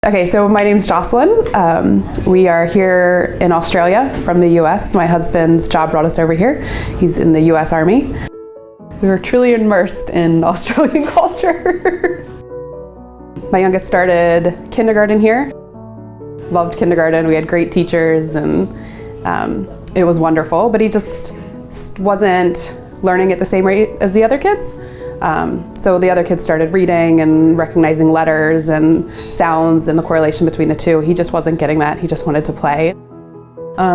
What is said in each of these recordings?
Okay, so my name's Jocelyn. We are here in Australia from the US. My husband's job brought us over here. He's in the US Army. We were truly immersed in Australian culture. My youngest started kindergarten here. Loved kindergarten. We had great teachers and it was wonderful, but he just wasn't learning at the same rate as the other kids. So the other kids started reading and recognizing letters and sounds and the correlation between the two. He just wasn't getting that. He just wanted to play.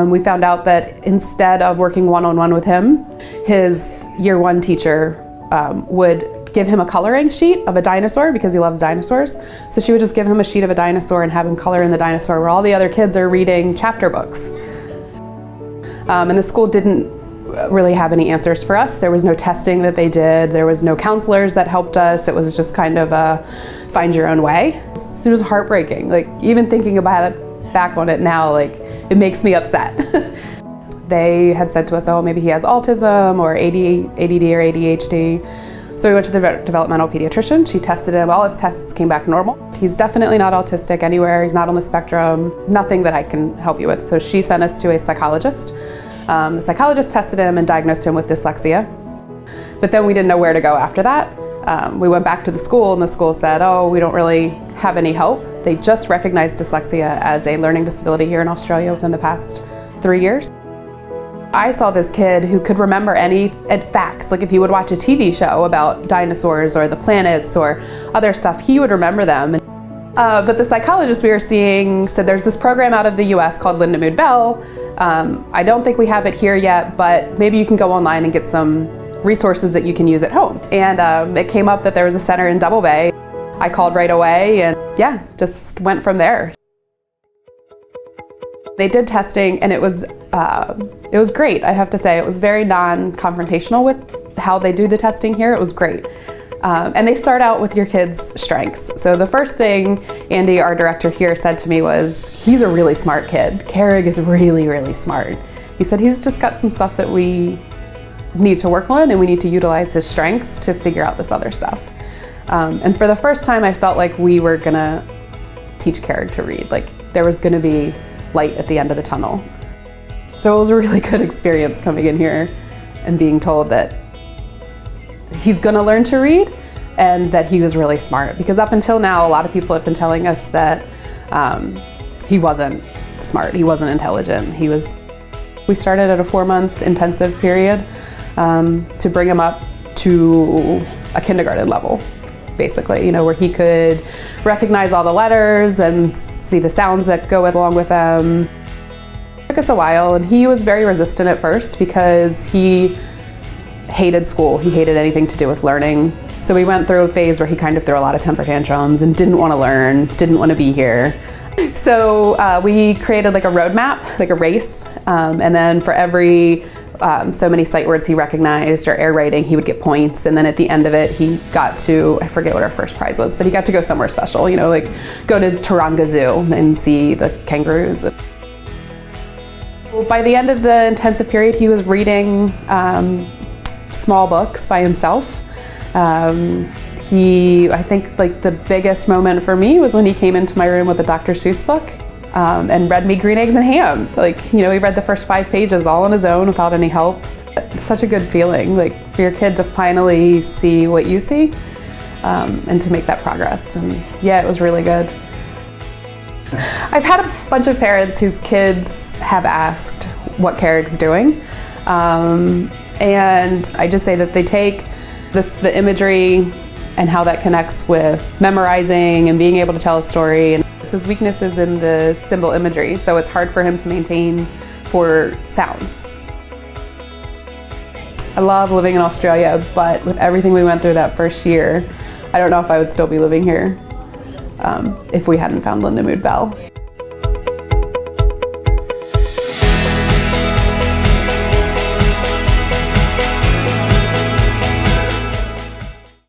We found out that instead of working one-on-one with him, his year one teacher would give him a coloring sheet of a dinosaur because he loves dinosaurs. So she would just give him a sheet of a dinosaur and have him color in the dinosaur where all the other kids are reading chapter books. And the school didn't really have any answers for us. There was no testing that they did. There was no counselors that helped us. It was just kind of a find your own way. It was heartbreaking. Like even thinking about it, back on it now, like it makes me upset. They had said to us, oh, maybe he has autism or ADD or ADHD. So we went to the developmental pediatrician. She tested him. All his tests came back normal. He's definitely not autistic anywhere. He's not on the spectrum. Nothing that I can help you with. So she sent us to a psychologist. The psychologist tested him and diagnosed him with dyslexia. But then we didn't know where to go after that. We went back to the school and the school said, oh, we don't really have any help. They just recognized dyslexia as a learning disability here in Australia within the past 3 years. I saw this kid who could remember any facts, like if he would watch a TV show about dinosaurs or the planets or other stuff, he would remember them. But the psychologist we were seeing said there's this program out of the US called Lindamood-Bell. I don't think we have it here yet, but maybe you can go online and get some resources that you can use at home. And it came up that there was a center in Double Bay. I called right away and yeah, just went from there. They did testing and it was great, I have to say. It was very non-confrontational with how they do the testing here. It was great. And they start out with your kids' strengths. So the first thing Andy, our director here, said to me was, he's a really smart kid. Carrig is really, really smart. He said he's just got some stuff that we need to work on and we need to utilize his strengths to figure out this other stuff. And for the first time, I felt like we were gonna teach Carrig to read. Like there was gonna be light at the end of the tunnel. So it was a really good experience coming in here and being told that he's gonna learn to read and that he was really smart. Because up until now, a lot of people have been telling us that he wasn't smart, he wasn't intelligent. We started at a 4-month intensive period to bring him up to a kindergarten level, basically, where he could recognize all the letters and see the sounds that go along with them. It took us a while and he was very resistant at first because he hated school. He hated anything to do with learning. So we went through a phase where he kind of threw a lot of temper tantrums and didn't want to learn, didn't want to be here. So we created like a roadmap, like a race. And then for every so many sight words he recognized or air rating, he would get points. And then at the end of it, he got to, I forget what our first prize was, but he got to go somewhere special, like go to Taronga Zoo and see the kangaroos. By the end of the intensive period, he was reading small books by himself. I think like the biggest moment for me was when he came into my room with a Dr. Seuss book and read me Green Eggs and Ham. Like, he read the first 5 pages all on his own without any help. It's such a good feeling, like for your kid to finally see what you see and to make that progress. And yeah, it was really good. I've had a bunch of parents whose kids have asked what Carrig's doing. And I just say that they take the imagery and how that connects with memorizing and being able to tell a story. And his weakness is in the symbol imagery, so it's hard for him to maintain for sounds. I love living in Australia, but with everything we went through that first year, I don't know if I would still be living here if we hadn't found Lindamood-Bell.